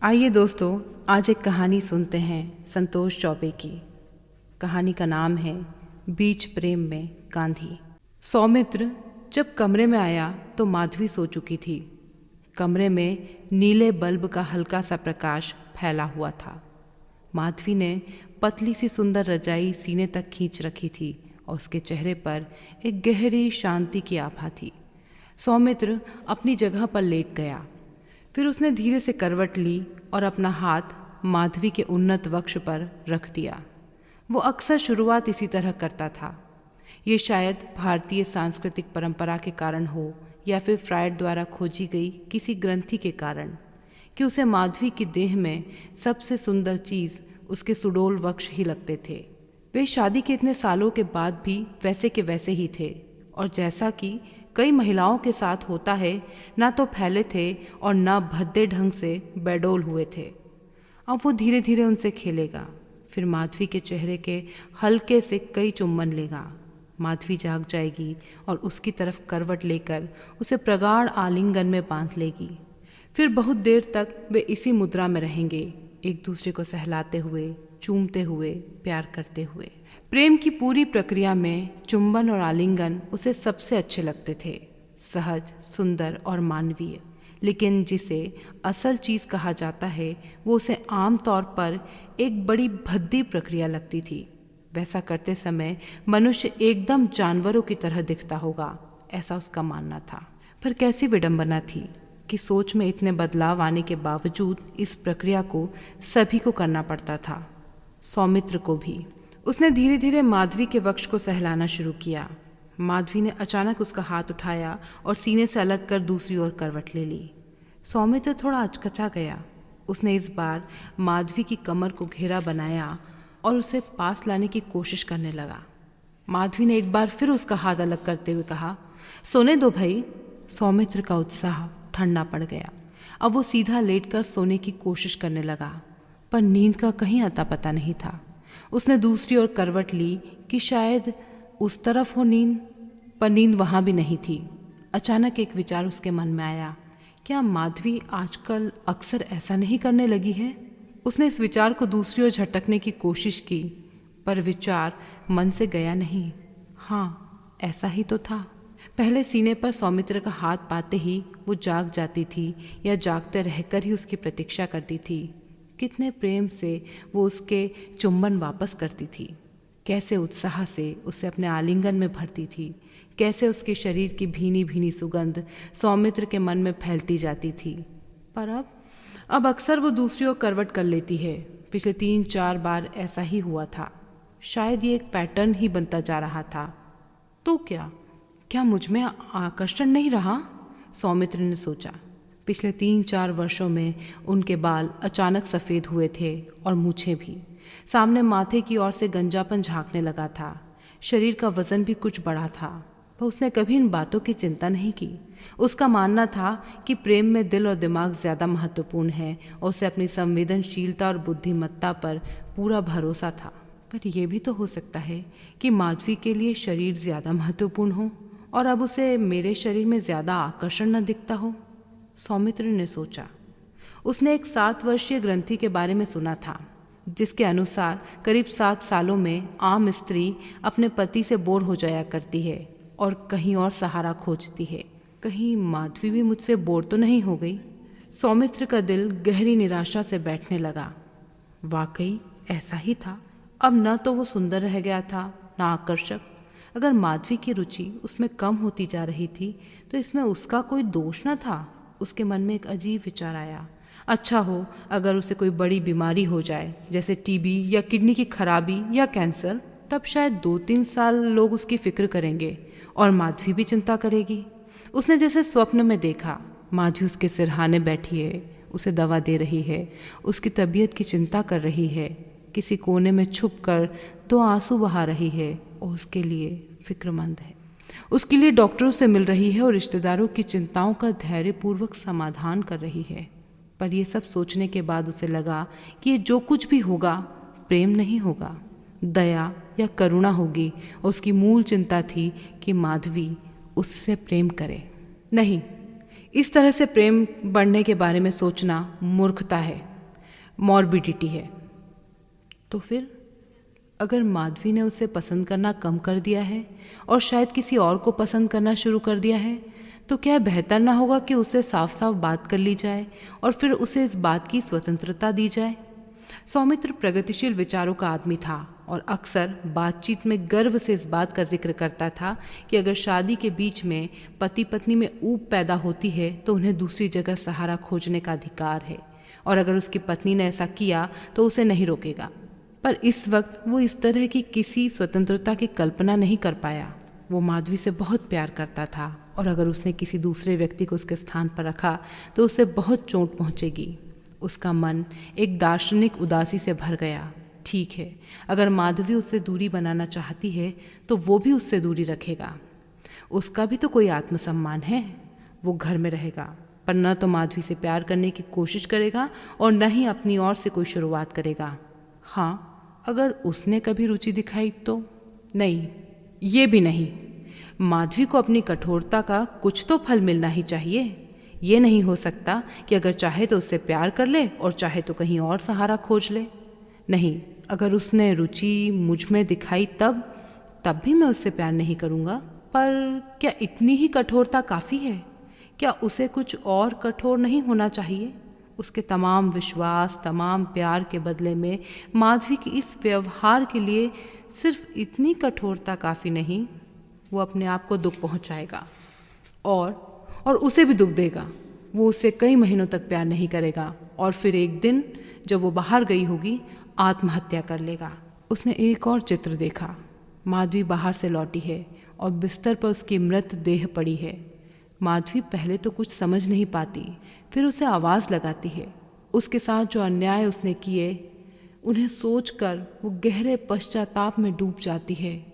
आइए दोस्तों, आज एक कहानी सुनते हैं संतोष चौबे की। कहानी का नाम है बीच प्रेम में गांधी। सौमित्र जब कमरे में आया तो माधवी सो चुकी थी। कमरे में नीले बल्ब का हल्का सा प्रकाश फैला हुआ था। माधवी ने पतली सी सुंदर रजाई सीने तक खींच रखी थी और उसके चेहरे पर एक गहरी शांति की आभा थी। सौमित्र अपनी जगह पर लेट गया। फिर उसने धीरे से करवट ली और अपना हाथ माधवी के उन्नत वक्ष पर रख दिया। वो अक्सर शुरुआत इसी तरह करता था। ये शायद भारतीय सांस्कृतिक परंपरा के कारण हो या फिर फ्रायड द्वारा खोजी गई किसी ग्रंथि के कारण कि उसे माधवी की देह में सबसे सुंदर चीज़ उसके सुडोल वक्ष ही लगते थे। वे शादी के इतने सालों के बाद भी वैसे के वैसे ही थे और जैसा कि कई महिलाओं के साथ होता है, ना तो फैले थे और ना भद्दे ढंग से बेडोल हुए थे। अब वो धीरे धीरे उनसे खेलेगा, फिर माधवी के चेहरे के हल्के से कई चुम्बन लेगा। माधवी जाग जाएगी और उसकी तरफ करवट लेकर उसे प्रगाढ़ आलिंगन में बांध लेगी। फिर बहुत देर तक वे इसी मुद्रा में रहेंगे, एक दूसरे को सहलाते हुए, चूमते हुए, प्यार करते हुए। प्रेम की पूरी प्रक्रिया में चुंबन और आलिंगन उसे सबसे अच्छे लगते थे, सहज, सुंदर और मानवीय। लेकिन जिसे असल चीज़ कहा जाता है वो उसे आम तौर पर एक बड़ी भद्दी प्रक्रिया लगती थी। वैसा करते समय मनुष्य एकदम जानवरों की तरह दिखता होगा, ऐसा उसका मानना था। पर कैसी विडंबना थी कि सोच में इतने बदलाव आने के बावजूद इस प्रक्रिया को सभी को करना पड़ता था, सौमित्र को भी। उसने धीरे धीरे माधवी के वक्ष को सहलाना शुरू किया। माधवी ने अचानक उसका हाथ उठाया और सीने से अलग कर दूसरी ओर करवट ले ली। सौमित्र थोड़ा अचकचा गया। उसने इस बार माधवी की कमर को घेरा बनाया और उसे पास लाने की कोशिश करने लगा। माधवी ने एक बार फिर उसका हाथ अलग करते हुए कहा, सोने दो भाई। सौमित्र का उत्साह ठंडा पड़ गया। अब वो सीधा लेटकर सोने की कोशिश करने लगा, पर नींद का कहीं अता पता नहीं था। उसने दूसरी ओर करवट ली कि शायद उस तरफ हो नींद, पर नींद वहाँ भी नहीं थी। अचानक एक विचार उसके मन में आया, क्या माधवी आजकल अक्सर ऐसा नहीं करने लगी है? उसने इस विचार को दूसरी ओर झटकने की कोशिश की, पर विचार मन से गया नहीं। हाँ, ऐसा ही तो था। पहले सीने पर सौमित्र का हाथ पाते ही वो जाग जाती थी या जागते रहकर ही उसकी प्रतीक्षा करती थी। कितने प्रेम से वो उसके चुंबन वापस करती थी, कैसे उत्साह से उसे अपने आलिंगन में भरती थी, कैसे उसके शरीर की भीनी भीनी सुगंध सौमित्र के मन में फैलती जाती थी। पर अब अक्सर वो दूसरी ओर करवट कर लेती है। पिछले 3-4 बार ऐसा ही हुआ था। शायद ये एक पैटर्न ही बनता जा रहा था। तो क्या मुझ में आकर्षण नहीं रहा? सौमित्र ने सोचा। पिछले 3-4 वर्षों में उनके बाल अचानक सफ़ेद हुए थे और मूछें भी। सामने माथे की ओर से गंजापन झांकने लगा था। शरीर का वजन भी कुछ बढ़ा था, पर उसने कभी इन बातों की चिंता नहीं की। उसका मानना था कि प्रेम में दिल और दिमाग ज़्यादा महत्वपूर्ण है और उसे अपनी संवेदनशीलता और बुद्धिमत्ता पर पूरा भरोसा था। पर यह भी तो हो सकता है कि माधवी के लिए शरीर ज़्यादा महत्वपूर्ण हो और अब उसे मेरे शरीर में ज़्यादा आकर्षण न दिखता हो, सौमित्र ने सोचा। उसने एक 7 वर्षीय ग्रंथि के बारे में सुना था, जिसके अनुसार करीब 7 सालों में आम स्त्री अपने पति से बोर हो जाया करती है और कहीं और सहारा खोजती है। कहीं माधवी भी मुझसे बोर तो नहीं हो गई? सौमित्र का दिल गहरी निराशा से बैठने लगा। वाकई ऐसा ही था। अब न तो वो सुंदर रह गया था, न आकर्षक। अगर माधवी की रुचि उसमें कम होती जा रही थी तो इसमें उसका कोई दोष न था। उसके मन में एक अजीब विचार आया, अच्छा हो अगर उसे कोई बड़ी बीमारी हो जाए, जैसे टीबी या किडनी की खराबी या कैंसर, तब शायद 2-3 साल लोग उसकी फिक्र करेंगे और माधवी भी चिंता करेगी। उसने जैसे स्वप्न में देखा, माधवी उसके सिरहाने बैठी है, उसे दवा दे रही है, उसकी तबीयत की चिंता कर रही है, किसी कोने में छुप कर 2 आंसू बहा रही है और उसके लिए फिक्रमंद है। उसके लिए डॉक्टरों से मिल रही है और रिश्तेदारों की चिंताओं का धैर्यपूर्वक समाधान कर रही है। पर यह सब सोचने के बाद उसे लगा कि ये जो कुछ भी होगा प्रेम नहीं होगा, दया या करुणा होगी। और उसकी मूल चिंता थी कि माधवी उससे प्रेम करे। नहीं, इस तरह से प्रेम बढ़ने के बारे में सोचना मूर्खता है, मॉर्बिडिटी है। तो फिर अगर माधवी ने उसे पसंद करना कम कर दिया है और शायद किसी और को पसंद करना शुरू कर दिया है, तो क्या बेहतर ना होगा कि उसे साफ साफ बात कर ली जाए और फिर उसे इस बात की स्वतंत्रता दी जाए। सौमित्र प्रगतिशील विचारों का आदमी था और अक्सर बातचीत में गर्व से इस बात का जिक्र करता था कि अगर शादी के बीच में पति पत्नी में ऊब पैदा होती है तो उन्हें दूसरी जगह सहारा खोजने का अधिकार है, और अगर उसकी पत्नी ने ऐसा किया तो उसे नहीं रोकेगा। पर इस वक्त वो इस तरह की किसी स्वतंत्रता की कल्पना नहीं कर पाया। वो माधवी से बहुत प्यार करता था और अगर उसने किसी दूसरे व्यक्ति को उसके स्थान पर रखा तो उसे बहुत चोट पहुंचेगी। उसका मन एक दार्शनिक उदासी से भर गया। ठीक है, अगर माधवी उससे दूरी बनाना चाहती है तो वो भी उससे दूरी रखेगा। उसका भी तो कोई आत्मसम्मान है। वो घर में रहेगा, पर न तो माधवी से प्यार करने की कोशिश करेगा और न ही अपनी ओर से कोई शुरुआत करेगा। हाँ, अगर उसने कभी रुचि दिखाई तो नहीं, ये भी नहीं। माधवी को अपनी कठोरता का कुछ तो फल मिलना ही चाहिए। ये नहीं हो सकता कि अगर चाहे तो उससे प्यार कर ले और चाहे तो कहीं और सहारा खोज ले। नहीं, अगर उसने रुचि मुझ में दिखाई तब भी मैं उससे प्यार नहीं करूँगा। पर क्या इतनी ही कठोरता काफ़ी है? क्या उसे कुछ और कठोर नहीं होना चाहिए? उसके तमाम विश्वास, तमाम प्यार के बदले में माधवी के इस व्यवहार के लिए सिर्फ इतनी कठोरता काफ़ी नहीं। वो अपने आप को दुख पहुंचाएगा और उसे भी दुख देगा। वो उससे कई महीनों तक प्यार नहीं करेगा और फिर एक दिन जब वो बाहर गई होगी आत्महत्या कर लेगा। उसने एक और चित्र देखा। माधवी बाहर से लौटी है और बिस्तर पर उसकी मृत देह पड़ी है। माधवी पहले तो कुछ समझ नहीं पाती, फिर उसे आवाज़ लगाती है। उसके साथ जो अन्याय उसने किए उन्हें सोचकर वो गहरे पश्चाताप में डूब जाती है,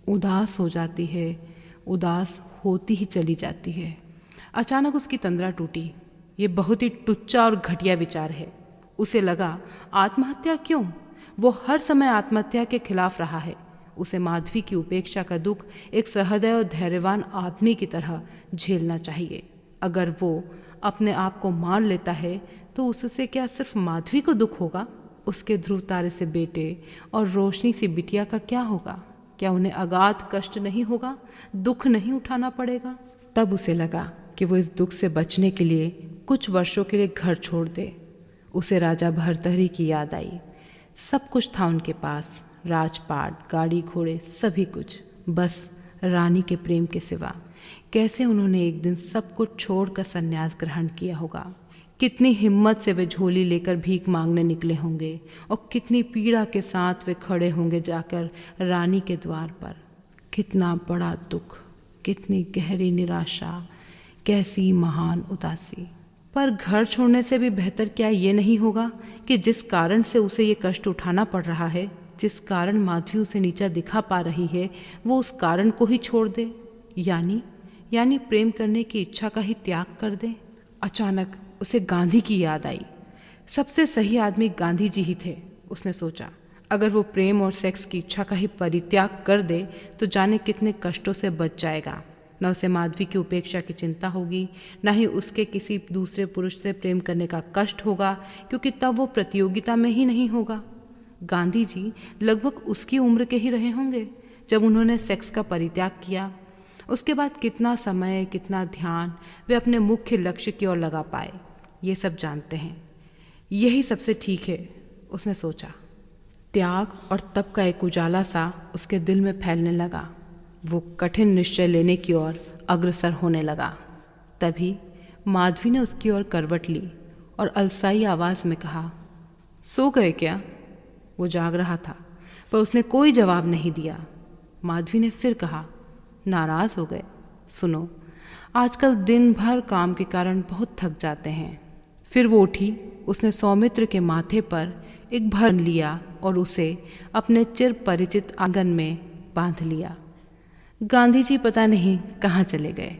उदास हो जाती है, उदास होती ही चली जाती है। अचानक उसकी तंद्रा टूटी। ये बहुत ही टुच्चा और घटिया विचार है। उसे लगा, आत्महत्या क्यों? वो हर समय आत्महत्या के खिलाफ रहा है। उसे माधवी की उपेक्षा का दुख एक सहृदय और धैर्यवान आदमी की तरह झेलना चाहिए। अगर वो अपने आप को मार लेता है तो उससे क्या सिर्फ माधवी को दुख होगा? उसके ध्रुव तारे से बेटे और रोशनी सी बिटिया का क्या होगा? क्या उन्हें अगाध कष्ट नहीं होगा? दुख नहीं उठाना पड़ेगा? तब उसे लगा कि वो इस दुख से बचने के लिए कुछ वर्षों के लिए घर छोड़ दे। उसे राजा भर्तृहरि की याद आई। सब कुछ था उनके पास, राजपाट, गाड़ी घोड़े, सभी कुछ, बस रानी के प्रेम के सिवा। कैसे उन्होंने एक दिन सब कुछ छोड़कर संन्यास ग्रहण किया होगा। कितनी हिम्मत से वे झोली लेकर भीख मांगने निकले होंगे और कितनी पीड़ा के साथ वे खड़े होंगे जाकर रानी के द्वार पर। कितना बड़ा दुख, कितनी गहरी निराशा, कैसी महान उदासी। पर घर छोड़ने से भी बेहतर क्या ये नहीं होगा कि जिस कारण से उसे ये कष्ट उठाना पड़ रहा है, जिस कारण माधवी उसे नीचा दिखा पा रही है, वो उस कारण को ही छोड़ दे, यानी प्रेम करने की इच्छा का ही त्याग कर दे। अचानक उसे गांधी की याद आई। सबसे सही आदमी गांधी जी ही थे। उसने सोचा, अगर वो प्रेम और सेक्स की इच्छा का ही परित्याग कर दे तो जाने कितने कष्टों से बच जाएगा। न उसे माधवी की उपेक्षा की चिंता होगी, न ही उसके किसी दूसरे पुरुष से प्रेम करने का कष्ट होगा, क्योंकि तब वो प्रतियोगिता में ही नहीं होगा। गांधी जी लगभग उसकी उम्र के ही रहे होंगे जब उन्होंने सेक्स का परित्याग किया। उसके बाद कितना समय, कितना ध्यान वे अपने मुख्य लक्ष्य की ओर लगा पाए, ये सब जानते हैं। यही सबसे ठीक है, उसने सोचा। त्याग और तप का एक उजाला सा उसके दिल में फैलने लगा। वो कठिन निश्चय लेने की ओर अग्रसर होने लगा। तभी माधवी ने उसकी ओर करवट ली और अलसाई आवाज़ में कहा, सो गए क्या? वो जाग रहा था, पर उसने कोई जवाब नहीं दिया। माधवी ने फिर कहा, नाराज़ हो गए? सुनो, आजकल दिन भर काम के कारण बहुत थक जाते हैं। फिर वो उठी। उसने सौमित्र के माथे पर एक भर लिया और उसे अपने चिर परिचित आंगन में बांध लिया। गांधी जी पता नहीं कहाँ चले गए।